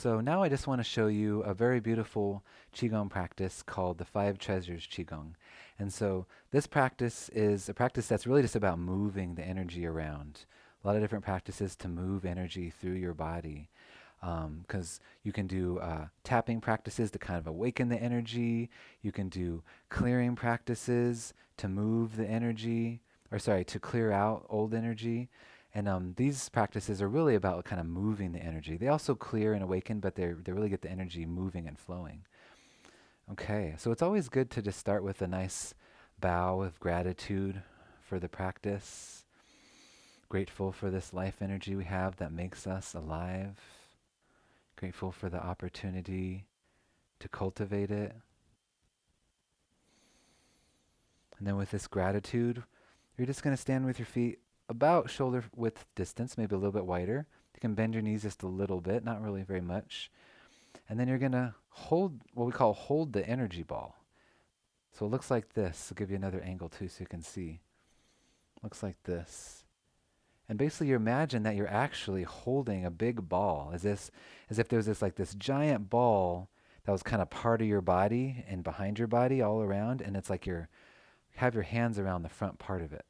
So now I just want to show you a very beautiful Qigong practice called the Five Treasures Qigong. And so this practice is a practice that's really just about moving the energy around. A lot of different practices to move energy through your body. Because you can do tapping practices to kind of awaken the energy. You can do clearing practices to move the energy, or sorry, to clear out old energy. And these practices are really about kind of moving the energy. They also clear and awaken, but they really get the energy moving and flowing. Okay, so it's always good to just start with a nice bow of gratitude for the practice. Grateful for this life energy we have that makes us alive. Grateful for the opportunity to cultivate it. And then with this gratitude, you're just going to stand with your feet about shoulder width distance, maybe a little bit wider. You can bend your knees just a little bit, not really very much. And then you're going to hold what we call hold the energy ball. So it looks like this. I'll give you another angle too so you can see. Looks like this. And basically you imagine that you're actually holding a big ball, as if there was this giant ball that was kind of part of your body and behind your body all around, and it's like you have your hands around the front part of it.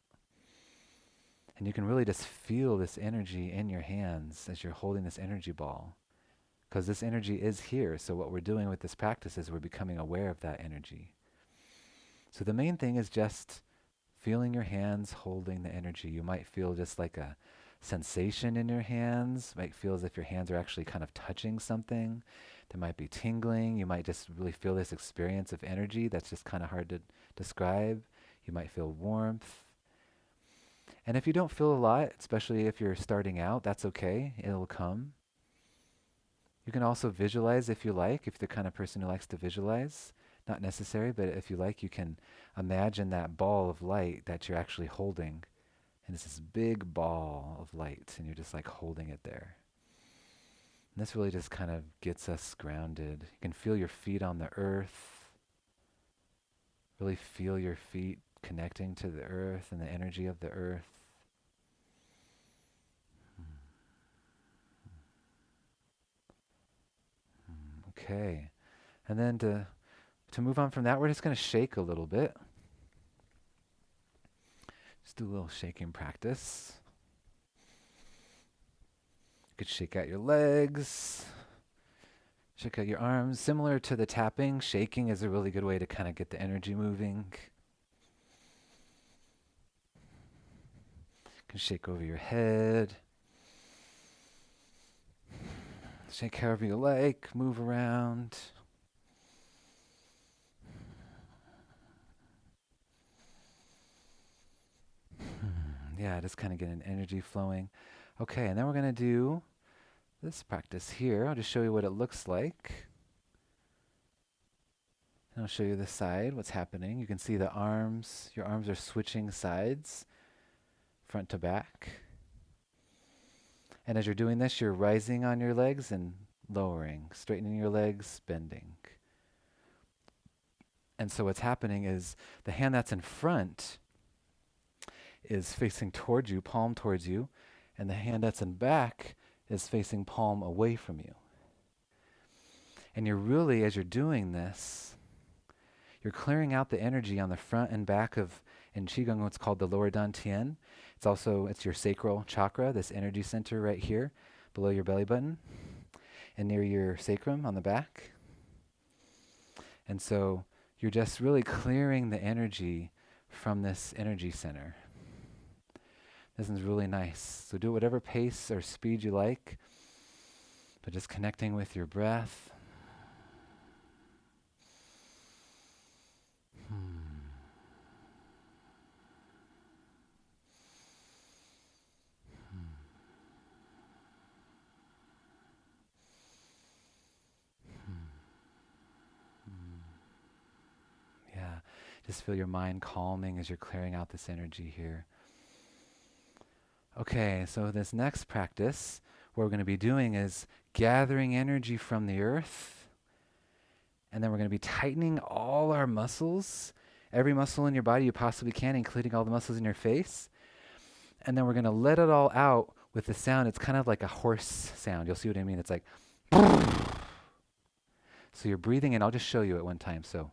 And you can really just feel this energy in your hands as you're holding this energy ball. Because this energy is here. So what we're doing with this practice is we're becoming aware of that energy. So the main thing is just feeling your hands holding the energy. You might feel just like a sensation in your hands. Might feel as if your hands are actually kind of touching something. There might be tingling. You might just really feel this experience of energy that's just kind of hard to describe. You might feel warmth. And if you don't feel a lot, especially if you're starting out, that's okay. It'll come. You can also visualize if you like, if you're the kind of person who likes to visualize. Not necessary, but if you like, you can imagine that ball of light that you're actually holding. And it's this big ball of light, and you're just like holding it there. And this really just kind of gets us grounded. You can feel your feet on the earth. Really feel your feet connecting to the earth and the energy of the earth. Okay. And then to move on from that, we're just going to shake a little bit. Just do a little shaking practice. You could shake out your legs, shake out your arms. Similar to the tapping, shaking is a really good way to kind of get the energy moving. You can shake over your head. Shake however you like, move around. Yeah, just kind of get an energy flowing. Okay, and then we're going to do this practice here. I'll just show you what it looks like. And I'll show you the side, what's happening. You can see the arms. Your arms are switching sides, front to back. And as you're doing this, you're rising on your legs and lowering, straightening your legs, bending. And so what's happening is the hand that's in front is facing towards you, palm towards you, and the hand that's in back is facing palm away from you. And you're really, as you're doing this, you're clearing out the energy on the front and back of, in Qigong, what's called the lower dantian. It's your sacral chakra, this energy center right here, below your belly button, and near your sacrum on the back. And so you're just really clearing the energy from this energy center. This is really nice. So do it whatever pace or speed you like, but just connecting with your breath. Yeah, just feel your mind calming as you're clearing out this energy here. Okay, so this next practice, what we're going to be doing is gathering energy from the earth, and then we're going to be tightening all our muscles, every muscle in your body you possibly can, including all the muscles in your face. And then we're going to let it all out with the sound. It's kind of like a horse sound. You'll see what I mean. It's like So you're breathing in. I'll just show you at one time. So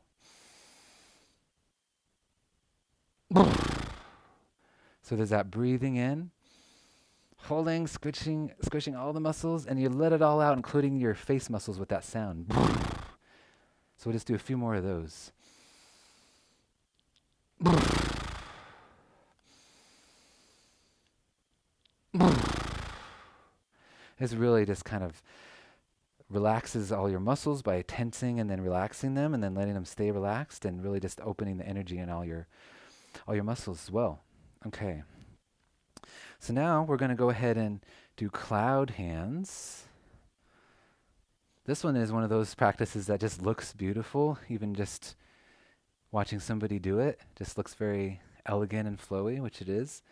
there's that breathing in, holding, squishing all the muscles, and you let it all out, including your face muscles with that sound. So we'll just do a few more of those. It's really just kind of relaxes all your muscles by tensing and then relaxing them and then letting them stay relaxed and really just opening the energy in all your muscles as well. Okay. So now we're going to go ahead and do cloud hands. This one is one of those practices that just looks beautiful. Even just watching somebody do it just looks very elegant and flowy, which it is.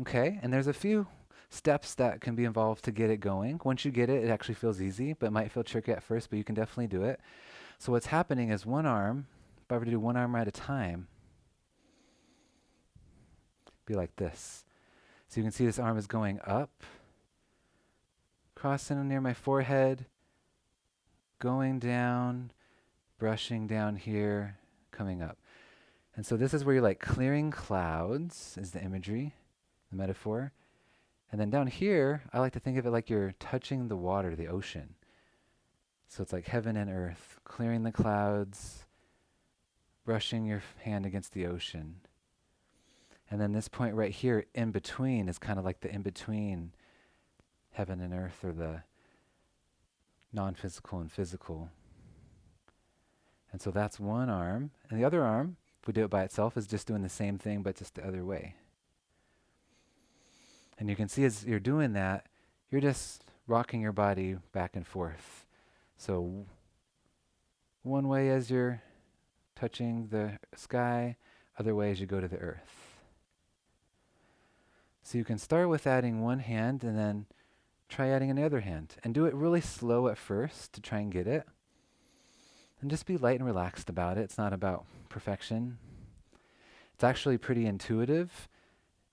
Okay, and there's a few steps that can be involved to get it going. Once you get it, it actually feels easy, but it might feel tricky at first, but you can definitely do it. So what's happening is one arm, if I were to do one arm at a time, be like this. So you can see this arm is going up, crossing near my forehead, going down, brushing down here, coming up. And so this is where you're like clearing clouds, is the imagery, the metaphor. And then down here, I like to think of it like you're touching the water, the ocean. So it's like heaven and earth, clearing the clouds, brushing your hand against the ocean. And then this point right here, in between, is kind of like the in-between heaven and earth, or the non-physical and physical. And so that's one arm. And the other arm, if we do it by itself, is just doing the same thing, but just the other way. And you can see as you're doing that, you're just rocking your body back and forth. So one way as you're touching the sky, other way as you go to the earth. So you can start with adding one hand and then try adding another hand. And do it really slow at first to try and get it. And just be light and relaxed about it. It's not about perfection. It's actually pretty intuitive.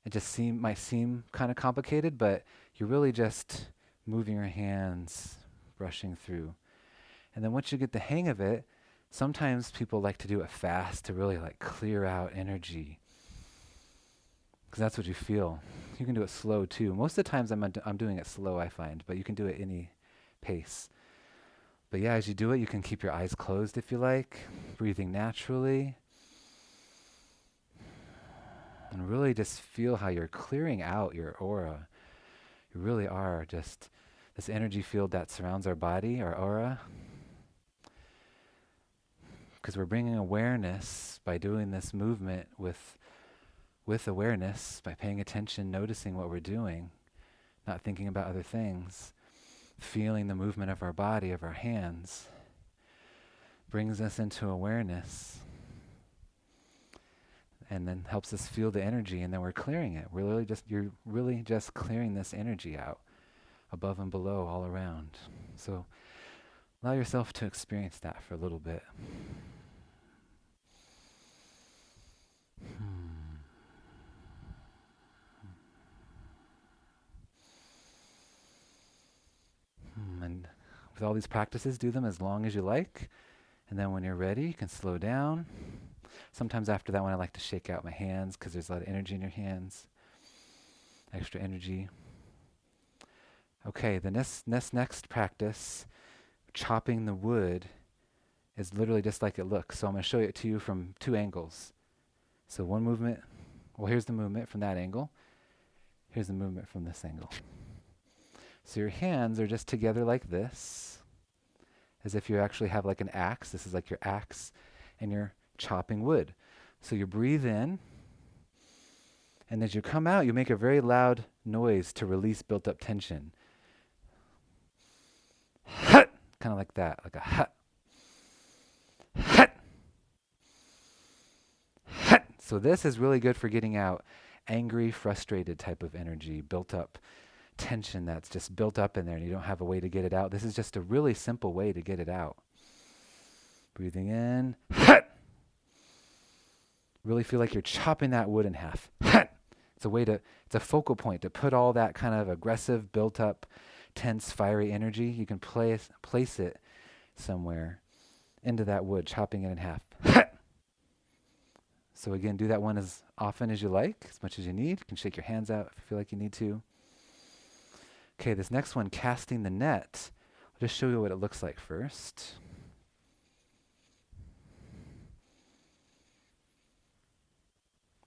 It just might seem kind of complicated, but you're really just moving your hands, brushing through. And then once you get the hang of it, sometimes people like to do it fast to really like clear out energy, because that's what you feel. You can do it slow too. Most of the times I'm doing it slow, I find, but you can do it any pace. But yeah, as you do it, you can keep your eyes closed if you like, breathing naturally. And really just feel how you're clearing out your aura. You really are just this energy field that surrounds our body, our aura. Because we're bringing awareness by doing this movement with awareness, by paying attention, noticing what we're doing, not thinking about other things, feeling the movement of our body, of our hands, brings us into awareness. And then helps us feel the energy, and then we're clearing it. You're really just clearing this energy out, above and below, all around. So allow yourself to experience that for a little bit. And with all these practices, do them as long as you like. And then when you're ready, you can slow down. Sometimes after that one, I like to shake out my hands because there's a lot of energy in your hands. Extra energy. Okay, the next practice, chopping the wood, is literally just like it looks. So I'm going to show it to you from two angles. So one movement, well, here's the movement from that angle. Here's the movement from this angle. So your hands are just together like this, as if you actually have like an axe. This is like your axe, and you're chopping wood. So you breathe in, and as you come out, you make a very loud noise to release built up tension. Hut! Kind of like that, like a hut. Hut! Hut! So this is really good for getting out angry, frustrated type of energy, built up tension that's just built up in there and you don't have a way to get it out. This is just a really simple way to get it out. Breathing in. Hut! Really feel like you're chopping that wood in half. It's a focal point to put all that kind of aggressive, built up tense, fiery energy, you can place it somewhere into that wood, chopping it in half. So again, do that one as often as you like, as much as you need. You can shake your hands out if you feel like you need to. Okay, this next one, casting the net. I'll just show you what it looks like first.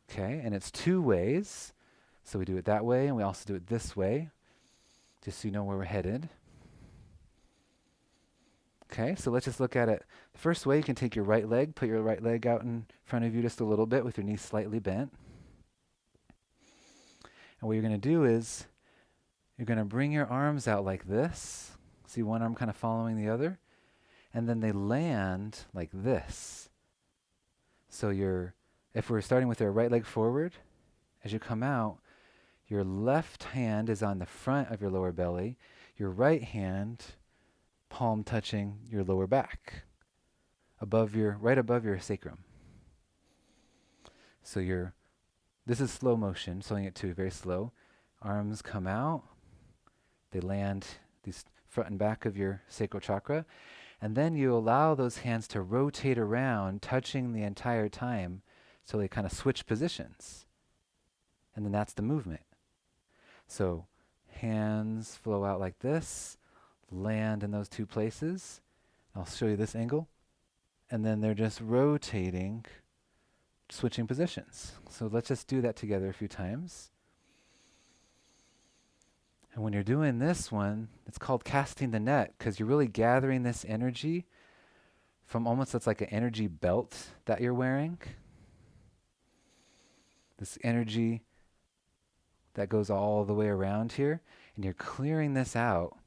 Okay, and it's 2 ways. So we do it that way, and we also do it this way, just so you know where we're headed. Okay, so let's just look at it. The first way, you can take your right leg, put your right leg out in front of you just a little bit with your knees slightly bent. And what you're going to do is, you're going to bring your arms out like this. See one arm kind of following the other. And then they land like this. So if we're starting with our right leg forward, as you come out, your left hand is on the front of your lower belly. Your right hand, palm touching your lower back, right above your sacrum. So this is slow motion, slowing it to very slow. Arms come out. They land these front and back of your sacral chakra. And then you allow those hands to rotate around, touching the entire time, so they kind of switch positions. And then that's the movement. So hands flow out like this, land in those 2 places. I'll show you this angle. And then they're just rotating, switching positions. So let's just do that together a few times. And when you're doing this one, it's called casting the net, because you're really gathering this energy from almost, it's like an energy belt that you're wearing. This energy that goes all the way around here, and you're clearing this out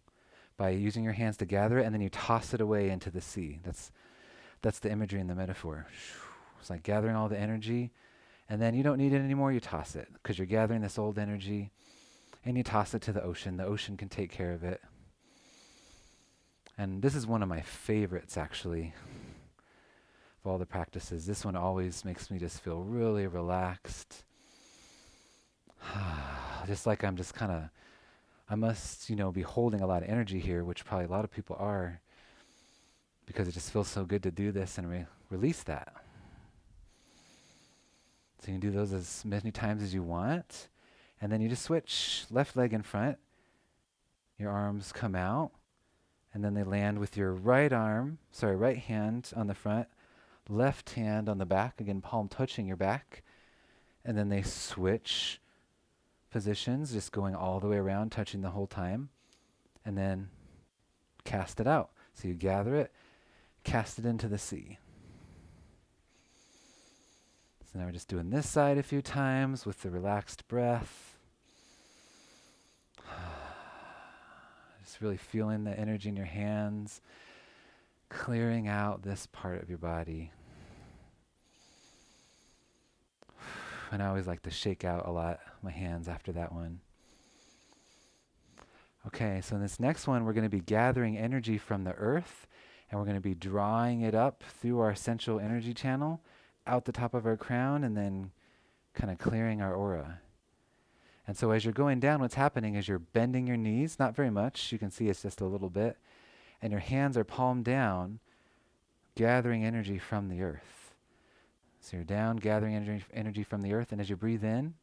by using your hands to gather it, and then you toss it away into the sea. That's the imagery and the metaphor. It's like gathering all the energy, and then you don't need it anymore, you toss it, because you're gathering this old energy, and you toss it to the ocean. The ocean can take care of it. And this is one of my favorites, actually, of all the practices. This one always makes me just feel really relaxed. Just like I must, be holding a lot of energy here, which probably a lot of people are, because it just feels so good to do this and release that. So you can do those as many times as you want. And then you just switch left leg in front. Your arms come out. And then they land with your right hand on the front, left hand on the back. Again, palm touching your back. And then they switch positions, just going all the way around, touching the whole time. And then cast it out. So you gather it, cast it into the sea. So now we're just doing this side a few times with the relaxed breath. Just really feeling the energy in your hands, clearing out this part of your body. And I always like to shake out a lot my hands after that one. Okay, so in this next one, we're going to be gathering energy from the earth, and we're going to be drawing it up through our central energy channel, out the top of our crown, and then kind of clearing our aura. And so as you're going down, what's happening is you're bending your knees, not very much, you can see it's just a little bit, and your hands are palm down, gathering energy from the earth. So you're down, gathering energy from the earth, and as you breathe in,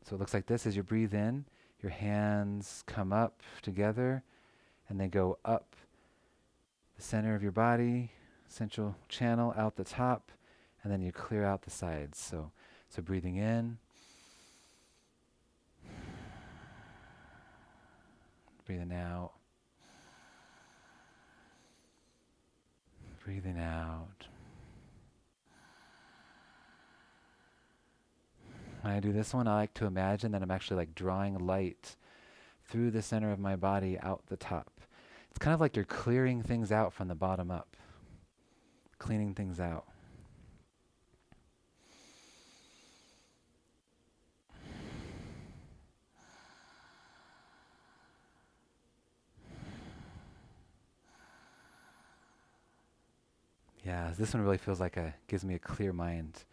so it looks like this, as you breathe in, your hands come up together, and they go up the center of your body, central channel, out the top, and then you clear out the sides. So breathing in, breathing out, breathing out. When I do this one, I like to imagine that I'm actually like drawing light through the center of my body out the top. It's kind of like you're clearing things out from the bottom up, cleaning things out. Yeah, this one really feels like gives me a clear mind.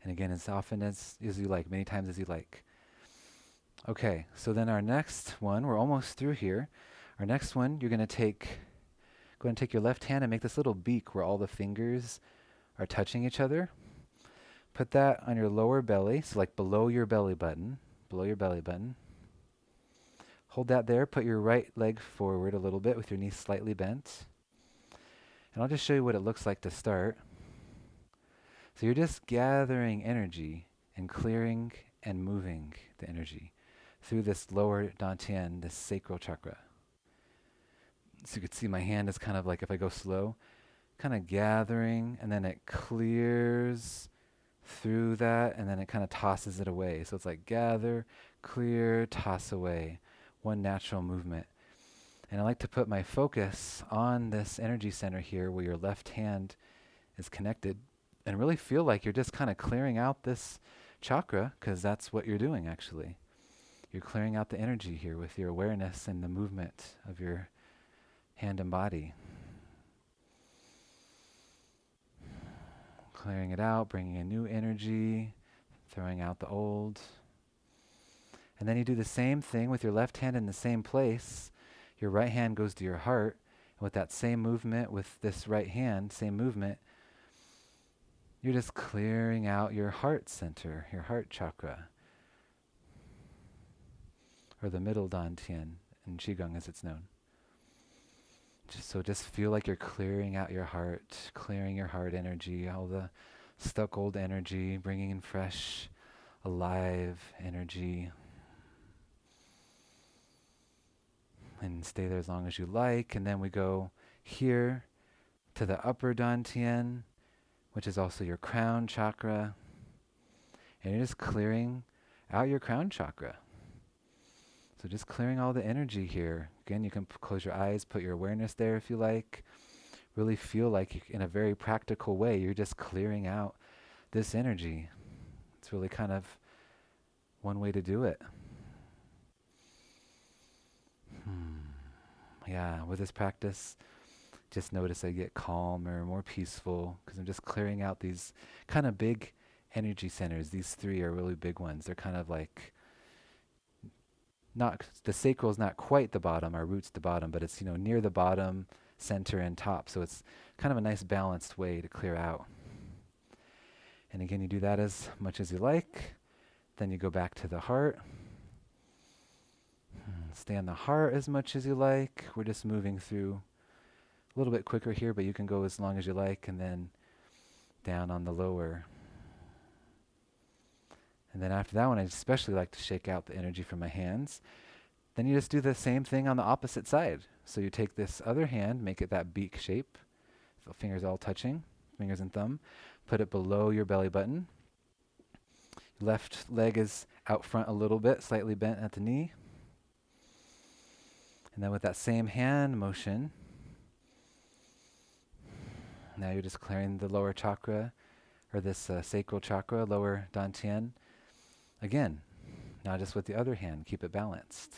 And again, as often as you like, many times as you like. Okay, so then our next one, we're almost through here. Our next one, go ahead and take your left hand and make this little beak where all the fingers are touching each other. Put that on your lower belly, so like below your belly button, Hold that there, put your right leg forward a little bit with your knees slightly bent. And I'll just show you what it looks like to start. So you're just gathering energy and clearing and moving the energy through this lower dantian, this sacral chakra. So you can see my hand is kind of like, if I go slow, kind of gathering, and then it clears through that, and then it kind of tosses it away. So it's like gather, clear, toss away. One natural movement. And I like to put my focus on this energy center here where your left hand is connected, and really feel like you're just kind of clearing out this chakra, because that's what you're doing actually. You're clearing out the energy here with your awareness and the movement of your hand and body. Clearing it out, bringing in new energy, throwing out the old. And then you do the same thing with your left hand in the same place. Your right hand goes to your heart. And with that same movement, with this right hand, same movement, you're just clearing out your heart center, your heart chakra, or the middle dantian in Qigong as it's known. Just feel like you're clearing out your heart, clearing your heart energy, all the stuck old energy, bringing in fresh, alive energy. And stay there as long as you like. And then we go here to the upper dantian, which is also your crown chakra. And you're just clearing out your crown chakra. So just clearing all the energy here. Again, you can close your eyes, put your awareness there if you like. Really feel like in a very practical way, you're just clearing out this energy. It's really kind of one way to do it. Yeah, with this practice, just notice I get calmer, more peaceful, because I'm just clearing out these kind of big energy centers. These three are really big ones. They're kind of like, not, the sacral is not quite the bottom, our root's the bottom, but it's, near the bottom, center, and top. So it's kind of a nice balanced way to clear out. And again, you do that as much as you like. Then you go back to the heart. Stay on the heart as much as you like. We're just moving through a little bit quicker here, but you can go as long as you like, and then down on the lower. And then after that one, I especially like to shake out the energy from my hands. Then you just do the same thing on the opposite side. So you take this other hand, make it that beak shape, the fingers all touching, fingers and thumb, put it below your belly button. Left leg is out front a little bit, slightly bent at the knee. And then with that same hand motion, now you're just clearing the lower chakra, or this sacral chakra, lower dantian. Again, now just with the other hand, keep it balanced.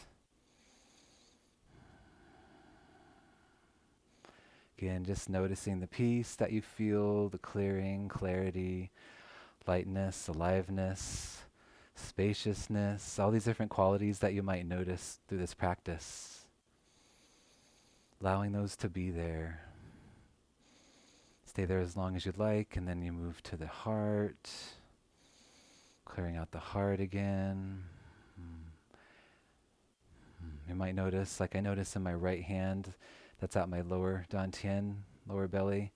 Again, just noticing the peace that you feel, the clearing, clarity, lightness, aliveness, spaciousness, all these different qualities that you might notice through this practice. Allowing those to be there. Stay there as long as you'd like, and then you move to the heart, clearing out the heart again. You might notice, like I notice in my right hand, that's out my lower dantian, lower belly.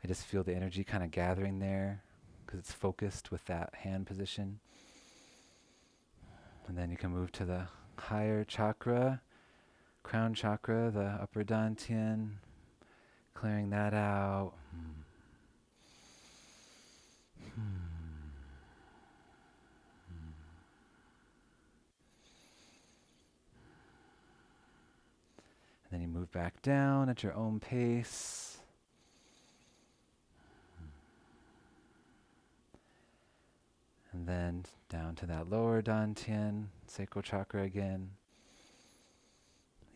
I just feel the energy kind of gathering there because it's focused with that hand position. And then you can move to the higher chakra, crown chakra, the upper dantian, clearing that out. And then you move back down at your own pace. And then down to that lower dantian, sacral chakra again.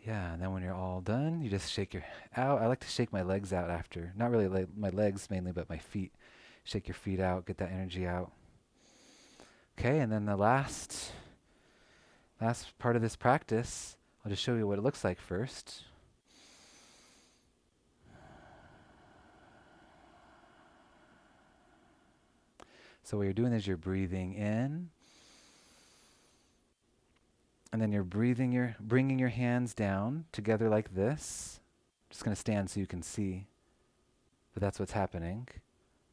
Yeah, and then when you're all done, you just shake your out. I like to shake my legs out after. Not really my legs mainly, but my feet. Shake your feet out, get that energy out. Okay, and then the last part of this practice, I'll just show you what it looks like first. So what you're doing is you're breathing in, and then you're bringing your hands down together like this. Just going to stand so you can see, but that's what's happening.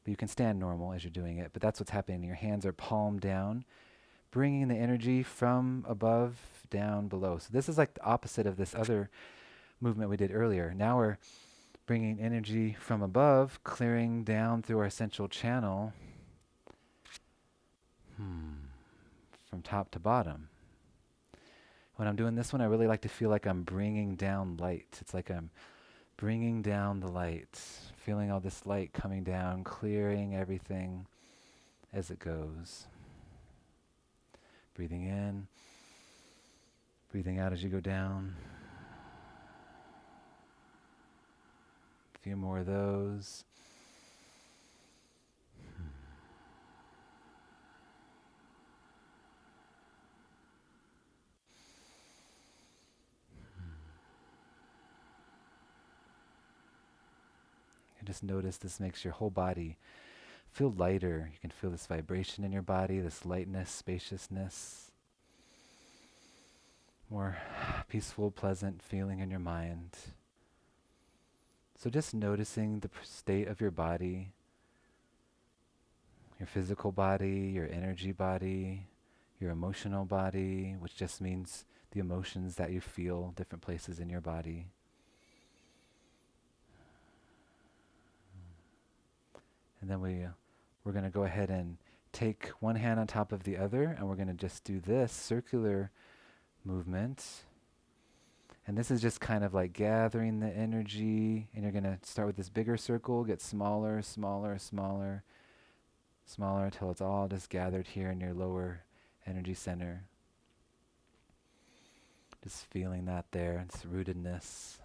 But you can stand normal as you're doing it, but that's what's happening. Your hands are palm down, bringing the energy from above down below. So this is like the opposite of this other movement we did earlier. Now we're bringing energy from above, clearing down through our central channel from top to bottom. When I'm doing this one, I really like to feel like I'm bringing down light. It's like I'm bringing down the light, feeling all this light coming down, clearing everything as it goes. Breathing in, breathing out as you go down. A few more of those. And just notice this makes your whole body feel lighter. You can feel this vibration in your body, this lightness, spaciousness, more peaceful, pleasant feeling in your mind. So just noticing the state of your body, your physical body, your energy body, your emotional body, which just means the emotions that you feel different places in your body. And then we're going to go ahead and take one hand on top of the other, and we're going to just do this circular movement. And this is just kind of like gathering the energy, and you're going to start with this bigger circle, get smaller, smaller, smaller, smaller, until it's all just gathered here in your lower energy center. Just feeling that there, it's rootedness.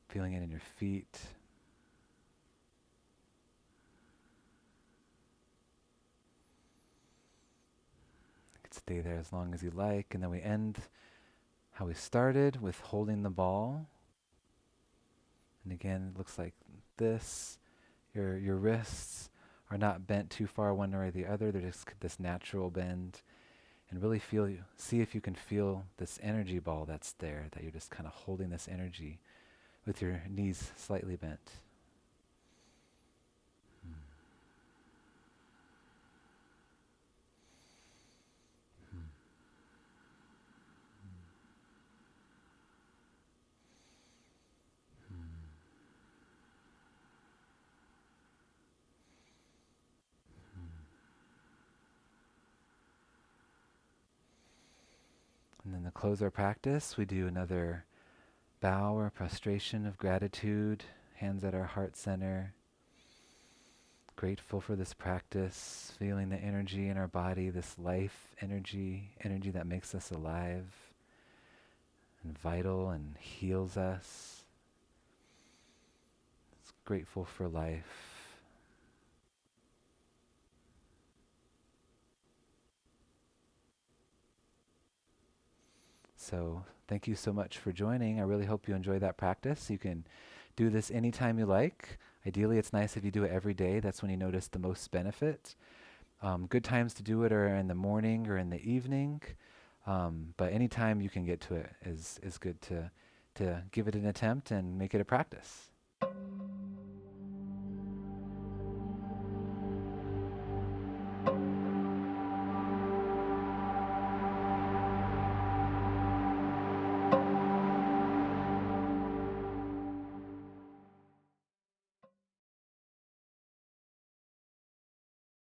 Feeling it in your feet. You can stay there as long as you like, and then we end how we started with holding the ball. And again, it looks like this. Your wrists are not bent too far one way or the other. They're just this natural bend. And really see if you can feel this energy ball that's there, that you're just kind of holding this energy with your knees slightly bent. And then to close our practice, we do another bow or prostration of gratitude, hands at our heart center. Grateful for this practice, feeling the energy in our body, this life energy that makes us alive and vital and heals us. It's grateful for life. So thank you so much for joining. I really hope you enjoy that practice. You can do this anytime you like. Ideally, it's nice if you do it every day. That's when you notice the most benefit. Good times to do it are in the morning or in the evening. But any time you can get to it is good to give it an attempt and make it a practice.